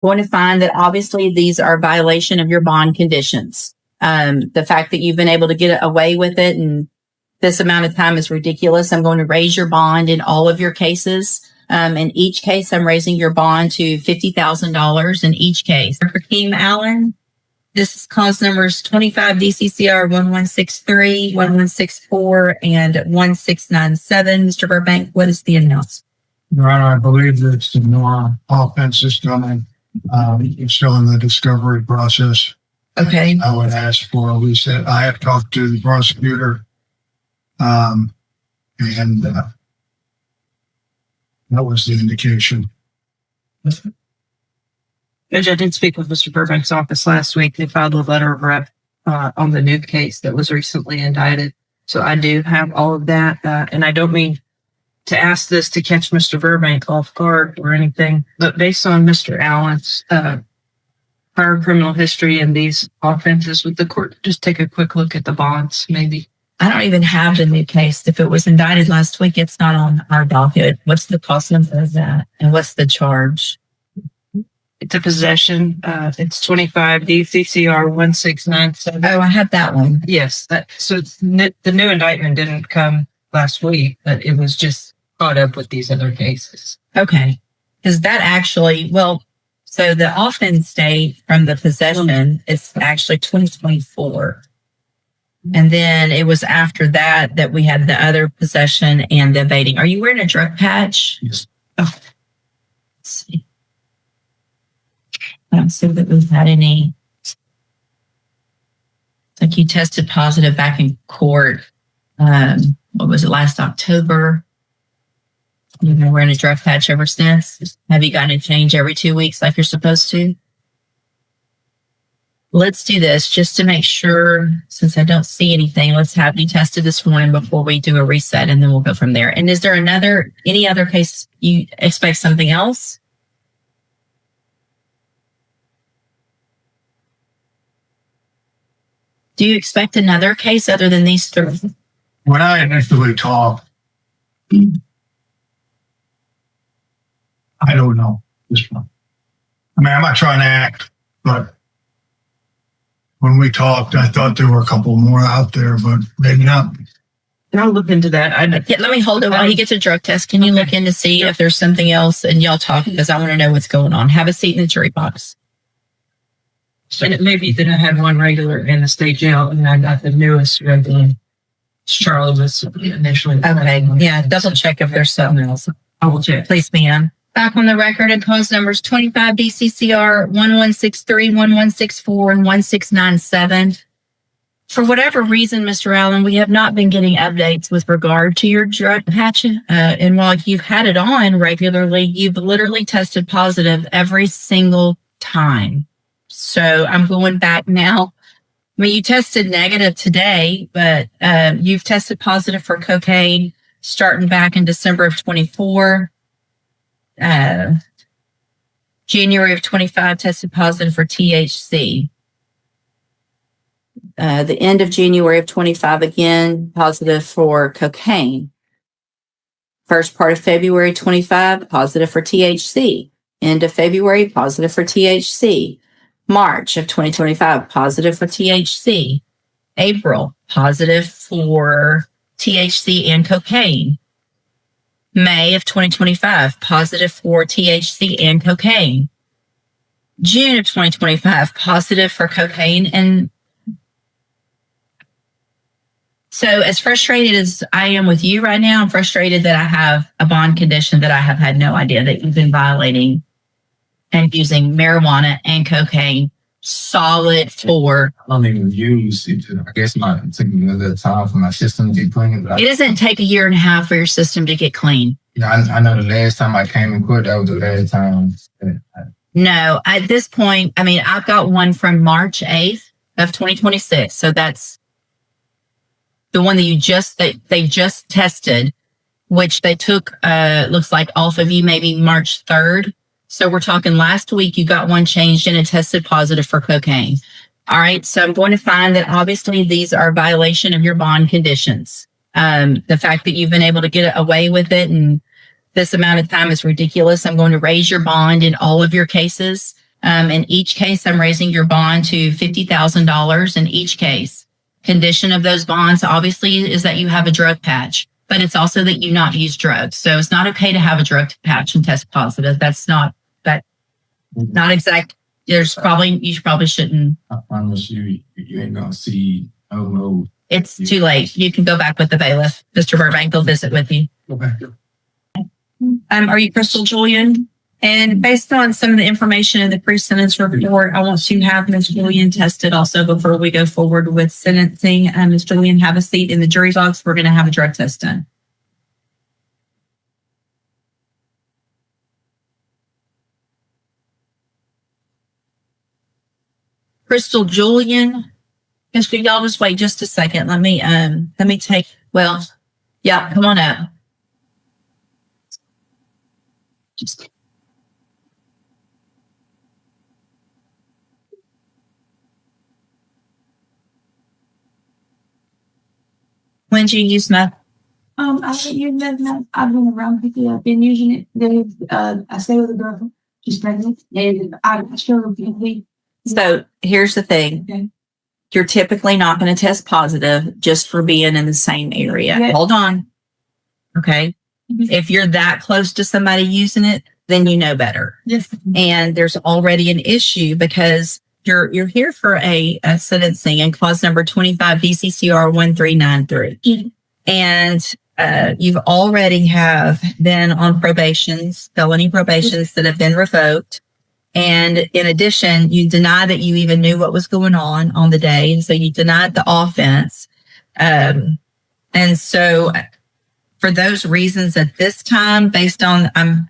Going to find that obviously these are a violation of your bond conditions. The fact that you've been able to get away with it and this amount of time is ridiculous. I'm going to raise your bond in all of your cases. In each case, I'm raising your bond to $50,000 in each case. Raquel Allen, this is cause numbers 25 DCCR 1163, 1164, and 1697. Mr. Burbank, what is the announcement? Your Honor, I believe that it's the NOR offense is coming. It's still in the discovery process. Okay. I would ask for a reset. I have talked to the prosecutor, and that was the indication. Judge, I did speak with Mr. Burbank's office last week. They filed a letter of rep on the new case that was recently indicted. So I do have all of that. And I don't mean to ask this to catch Mr. Burbank off guard or anything, but based on Mr. Allen's prior criminal history and these offenses, would the court just take a quick look at the bonds, maybe? I don't even have the new case. If it was indicted last week, it's not on our docket. What's the cost of that? And what's the charge? It's a possession. It's 25 DCCR 1697. Oh, I have that one. Yes. So the new indictment didn't come last week, but it was just caught up with these other cases. Okay. Because that actually, so the offense date from the possession is actually 2024. And then it was after that we had the other possession and the evading. Are you wearing a drug patch? Yes. Oh. Let's see. I don't see that we've had any. It's like you tested positive back in court. What was it, last October? You've been wearing a drug patch ever since? Have you gotten a change every 2 weeks like you're supposed to? Let's do this just to make sure, since I don't see anything, let's have you tested this morning before we do a reset, and then we'll go from there. And is there any other case you expect something else? Do you expect another case other than these three? When I initially talked, I don't know this one. I mean, I'm not trying to act, but when we talked, I thought there were a couple more out there, but maybe not. I'll look into that. Let me hold it while he gets a drug test. Can you look in to see if there's something else, and y'all talk, because I want to know what's going on. Have a seat in the jury box. And it may be that I had one regular in the state jail, and I got the newest regular. Charlie was initially. Okay, yeah, double check if there's something else. I will check. Please, ma'am. Back on the record and cause numbers 25 DCCR 1163, 1164, and 1697. For whatever reason, Mr. Allen, we have not been getting updates with regard to your drug patch. And while you've had it on regularly, you've literally tested positive every single time. So I'm going back now. I mean, you tested negative today, but you've tested positive for cocaine starting back in December of 24. January of 25 tested positive for THC. The end of January of 25 again positive for cocaine. First part of February 25 positive for THC. End of February positive for THC. March of 2025 positive for THC. April positive for THC and cocaine. May of 2025, positive for THC and cocaine. June of 2025, positive for cocaine. And so as frustrated as I am with you right now, I'm frustrated that I have a bond condition that I have had no idea that you've been violating and using marijuana and cocaine solid for. I don't even use it. I guess it took me a little time for my system to get clean. It doesn't take a year and a half for your system to get clean. I know the last time I came in court, that was the last time. No, at this point, I mean, I've got one from March 8th of 2026. So that's the one that they just tested, which they took, looks like off of you maybe March 3rd. So we're talking last week, you got one changed and it tested positive for cocaine. All right. So I'm going to find that obviously these are a violation of your bond conditions. The fact that you've been able to get away with it and this amount of time is ridiculous. I'm going to raise your bond in all of your cases. In each case, I'm raising your bond to $50,000 in each case. Condition of those bonds, obviously, is that you have a drug patch, but it's also that you not use drugs. So it's not okay to have a drug patch and test positive. That's not exact. You probably shouldn't. I promise you, you ain't gonna see no. It's too late. You can go back with the bailiff, Mr. Burbank. They'll visit with you. Okay. Are you Crystal Julian? And based on some of the information in the pre-sentence report, I want to have Ms. Julian tested also before we go forward with sentencing. Ms. Julian, have a seat in the jury box. We're going to have a drug test done. Crystal Julian, y'all just wait just a second. Let me take, come on up. When did you use meth? I haven't used meth. I've been around people that have been using it. I stay with a girl. She's pregnant, and I struggle with. So here's the thing. Okay. You're typically not going to test positive just for being in the same area. Yeah. Hold on. Okay. Mhm. If you're that close to somebody using it, then you know better. Yes. And there's already an issue because you're here for a sentencing in clause number 25 DCCR 1393. Mhm. And you've already have been on felony probations that have been revoked. And in addition, you deny that you even knew what was going on the day. And so you denied the offense. And so for those reasons at this time, based on, I'm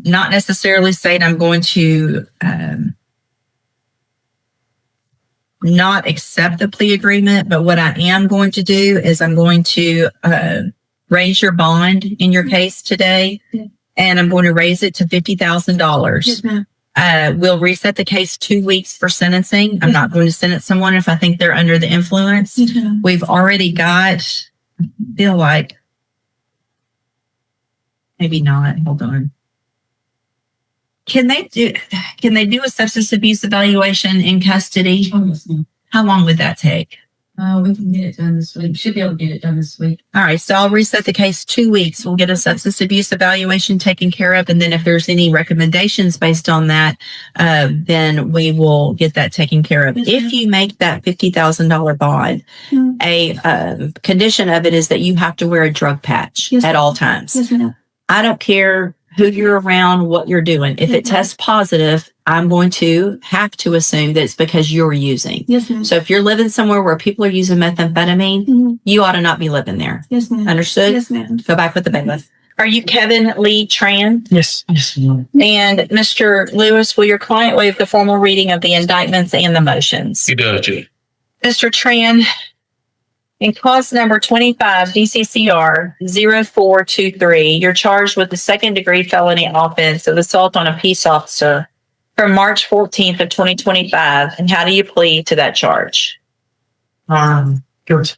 not necessarily saying I'm going to not accept the plea agreement, but what I am going to do is I'm going to raise your bond in your case today. Yeah. And I'm going to raise it to $50,000. Yes, ma'am. We'll reset the case 2 weeks for sentencing. I'm not going to sentence someone if I think they're under the influence. Yes, ma'am. We've already got, I feel like, maybe not. Hold on. Can they do a substance abuse evaluation in custody? Oh, yes, ma'am. How long would that take? We can get it done this week. Should be able to get it done this week. All right, so I'll reset the case 2 weeks. We'll get a substance abuse evaluation taken care of. And then if there's any recommendations based on that, then we will get that taken care of. Yes, ma'am. If you make that $50,000 bond, Mhm. a condition of it is that you have to wear a drug patch Yes, at ma'am. all times. Yes, ma'am. I don't care who you're around, what you're doing. If it Yes, ma'am. tests positive, I'm going to have to assume that it's because you're using. Yes, ma'am. So if you're living somewhere where people are using methamphetamine, Mhm. you ought to not be living there. Yes, ma'am. Understood? Yes, ma'am. Go back with the bailiff. Are you Kevin Lee Tran? Yes, yes, ma'am. And Mr. Lewis, will your client waive the formal reading of the indictments and the motions? He does, Judge. Mr. Tran, in clause number 25 DCCR 0423, you're charged with the second-degree felony offense of assault on a peace officer from March 14th of 2025. And how do you plead to that charge? Guilty.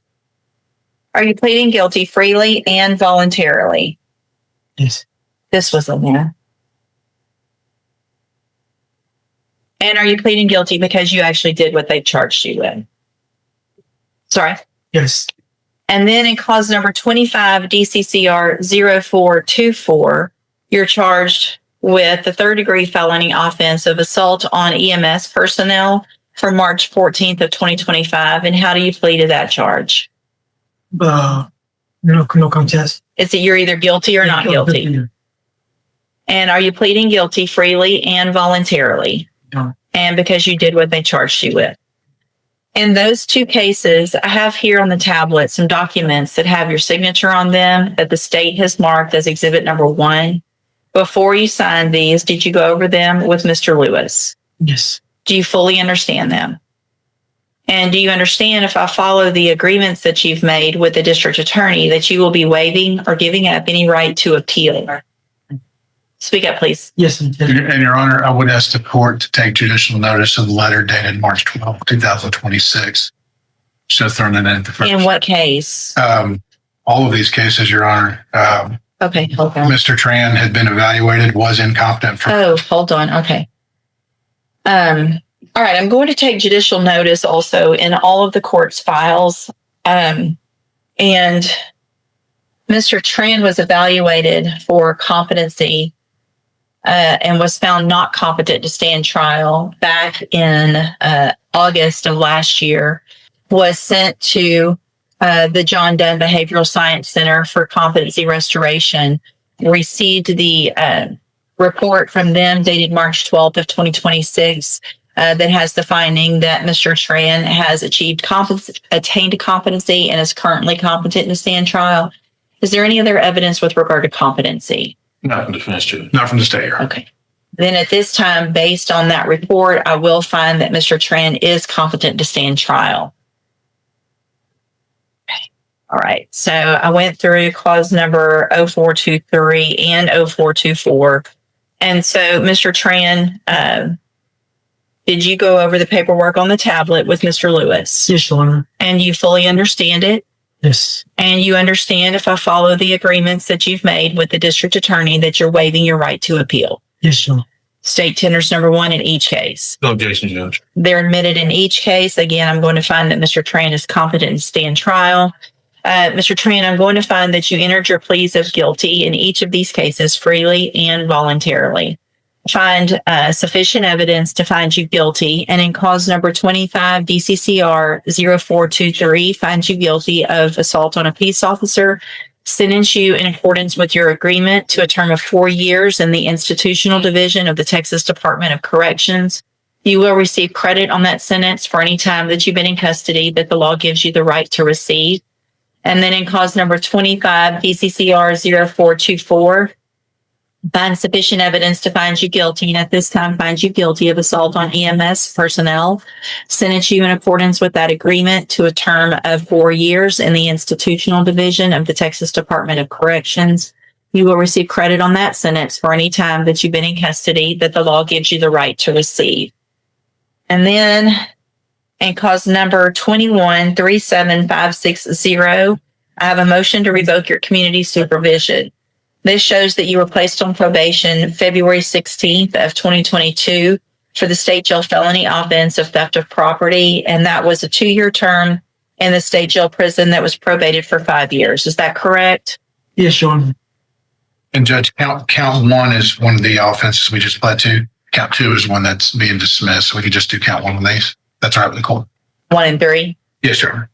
Are you pleading guilty freely and voluntarily? Yes. This was in there. And are you pleading guilty because you actually did what they charged you with? Sorry. Yes. And then in clause number 25 DCCR 0424, you're charged with the third-degree felony offense of assault on EMS personnel from March 14th of 2025. And how do you plead to that charge? No contest. Is it you're either guilty or not guilty? And are you pleading guilty freely and voluntarily? No. And because you did what they charged you with? In those two cases, I have here on the tablet some documents that have your signature on them that the state has marked as exhibit number 1. Before you signed these, did you go over them with Mr. Lewis? Yes. Do you fully understand them? And do you understand, if I follow the agreements that you've made with the district attorney, that you will be waiving or giving up any right to appeal? Speak up, please. Yes, And Your Honor, I would ask the court to take judicial notice of the letter dated March 12, 2026. So throwing it in the first. In what case? All of these cases, Your Honor, Okay, hold on. Mr. Tran had been evaluated, was incompetent for Oh, hold on. Okay. All right, I'm going to take judicial notice also in all of the court's files. And Mr. Tran was evaluated for competency and was found not competent to stand trial back in August of last year, was sent to the John Dunn Behavioral Science Center for competency restoration, received the report from them dated March 12th of 2026 that has the finding that Mr. Tran has attained competency and is currently competent to stand trial. Is there any other evidence with regard to competency? Not from the defense, Judge. Not from the state. Okay. Then at this time, based on that report, I will find that Mr. Tran is competent to stand trial. Okay. All right. So I went through clause number 0423 and 0424. And so, Mr. Tran, did you go over the paperwork on the tablet with Mr. Lewis? Yes, Your Honor. And you fully understand it? Yes. And you understand if I follow the agreements that you've made with the district attorney that you're waiving your right to appeal? Yes, Your Honor. State tenders number one in each case. No objection, Judge. They're admitted in each case. Again, I'm going to find that Mr. Tran is competent to stand trial. Mr. Tran, I'm going to find that you entered your pleas of guilty in each of these cases freely and voluntarily. Find sufficient evidence to find you guilty, and in cause number 25 DCCR 0423, find you guilty of assault on a peace officer, sentence you in accordance with your agreement to a term of 4 years in the institutional division of the Texas Department of Corrections. You will receive credit on that sentence for any time that you've been in custody that the law gives you the right to receive. And then in cause number 25 DCCR 0424, find sufficient evidence to find you guilty, and at this time find you guilty of assault on EMS personnel, sentence you in accordance with that agreement to a term of 4 years in the institutional division of the Texas Department of Corrections. You will receive credit on that sentence for any time that you've been in custody that the law gives you the right to receive. And then in cause number 2137560, I have a motion to revoke your community supervision. This shows that you were placed on probation February 16th of 2022 for the state jail felony offense of theft of property. And that was a 2-year term in the state jail prison that was probated for 5 years. Is that correct? Yes, Your Honor. And Judge, count one is one of the offenses we just pled to. Count two is one that's being dismissed. So we could just do count one of these. That's all right with the court. 1 and 3. Yes, Your Honor.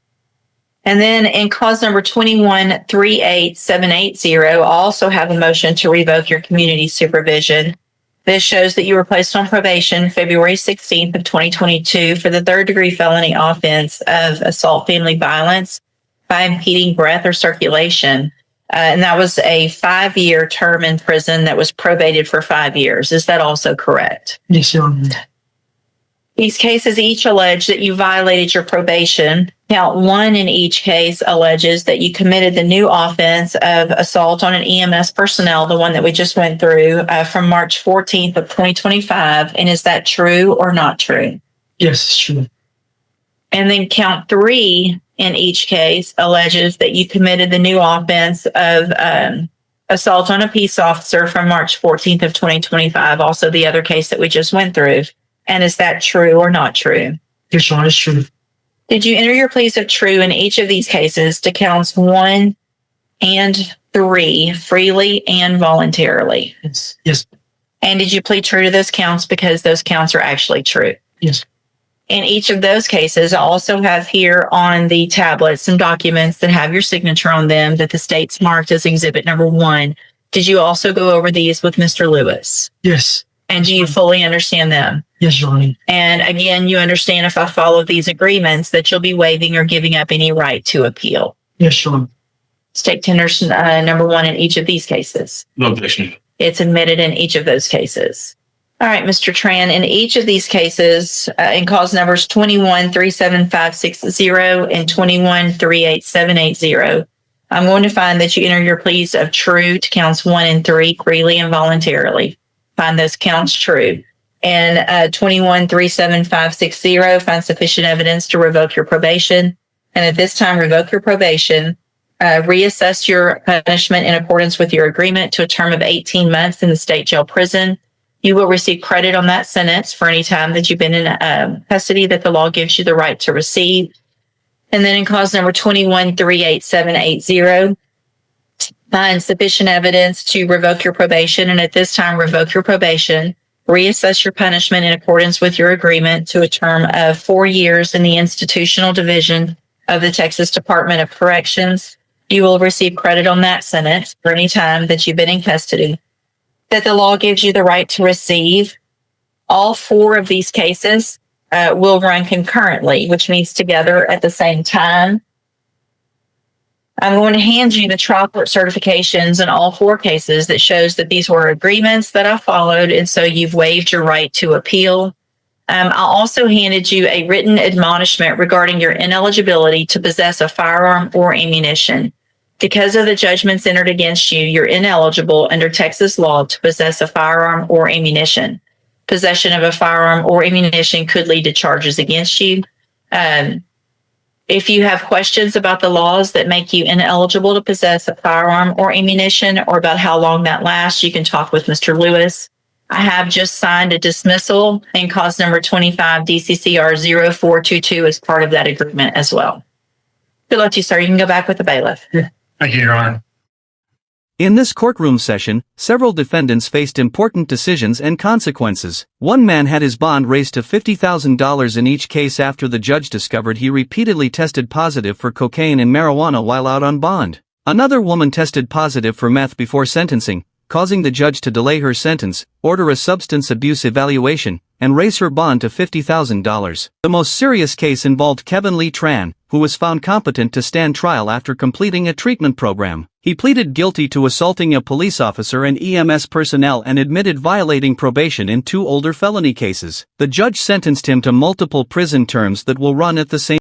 And then in clause number 2138780, I also have a motion to revoke your community supervision. This shows that you were placed on probation February 16th of 2022 for the 3rd-degree felony offense of assault family violence by impeding breath or circulation. And that was a 5-year term in prison that was probated for 5 years. Is that also correct? Yes, Your Honor. These cases each allege that you violated your probation. Count 1 in each case alleges that you committed the new offense of assault on an EMS personnel, the one that we just went through, from March 14th of 2025. And is that true or not true? Yes, it's true. And then count 3 in each case alleges that you committed the new offense of assault on a peace officer from March 14th of 2025, also the other case that we just went through. And is that true or not true? Yes, Your Honor, it's true. Did you enter your pleas of true in each of these cases to counts 1 and 3 freely and voluntarily? Yes. Yes. And did you plead true to those counts because those counts are actually true? Yes. In each of those cases, I also have here on the tablet some documents that have your signature on them that the state's marked as exhibit number 1. Did you also go over these with Mr. Lewis? Yes. And do you fully understand them? Yes, Your Honor. And again, you understand if I follow these agreements that you'll be waiving or giving up any right to appeal. Yes, Your Honor. State tenders number 1 in each of these cases. No objection. It's admitted in each of those cases. All right, Mr. Tran, in each of these cases, in cause numbers 2137560 and 2138780, I'm going to find that you enter your pleas of true to counts 1 and 3 freely and voluntarily. Find those counts true. And 2137560, find sufficient evidence to revoke your probation. And at this time, revoke your probation, reassess your punishment in accordance with your agreement to a term of 18 months in the state jail prison, You will receive credit on that sentence for any time that you've been in custody that the law gives you the right to receive. And then in cause number 21-38780, find sufficient evidence to revoke your probation, and at this time revoke your probation, reassess your punishment in accordance with your agreement to a term of 4 years in the institutional division of the Texas Department of Corrections. You will receive credit on that sentence for any time that you've been in custody that the law gives you the right to receive. All 4 of these cases will run concurrently, which means together at the same time. I'm going to hand you the trial court certifications in all 4 cases that shows that these were agreements that I followed, and so you've waived your right to appeal. I also handed you a written admonishment regarding your ineligibility to possess a firearm or ammunition. Because of the judgments entered against you, you're ineligible under Texas law to possess a firearm or ammunition. Possession of a firearm or ammunition could lead to charges against you. If you have questions about the laws that make you ineligible to possess a firearm or ammunition, or about how long that lasts, you can talk with Mr. Lewis. I have just signed a dismissal in cause number 25 DCCR 0422 as part of that agreement as well. Good luck to you, sir. You can go back with the bailiff. Thank you, Your Honor. In this courtroom session, several defendants faced important decisions and consequences. One man had his bond raised to $50,000 in each case after the judge discovered he repeatedly tested positive for cocaine and marijuana while out on bond. Another woman tested positive for meth before sentencing, causing the judge to delay her sentence, order a substance abuse evaluation, and raise her bond to $50,000. The most serious case involved Kevin Lee Tran, who was found competent to stand trial after completing a treatment program. He pleaded guilty to assaulting a police officer and EMS personnel and admitted violating probation in 2 older felony cases. The judge sentenced him to multiple prison terms that will run at the same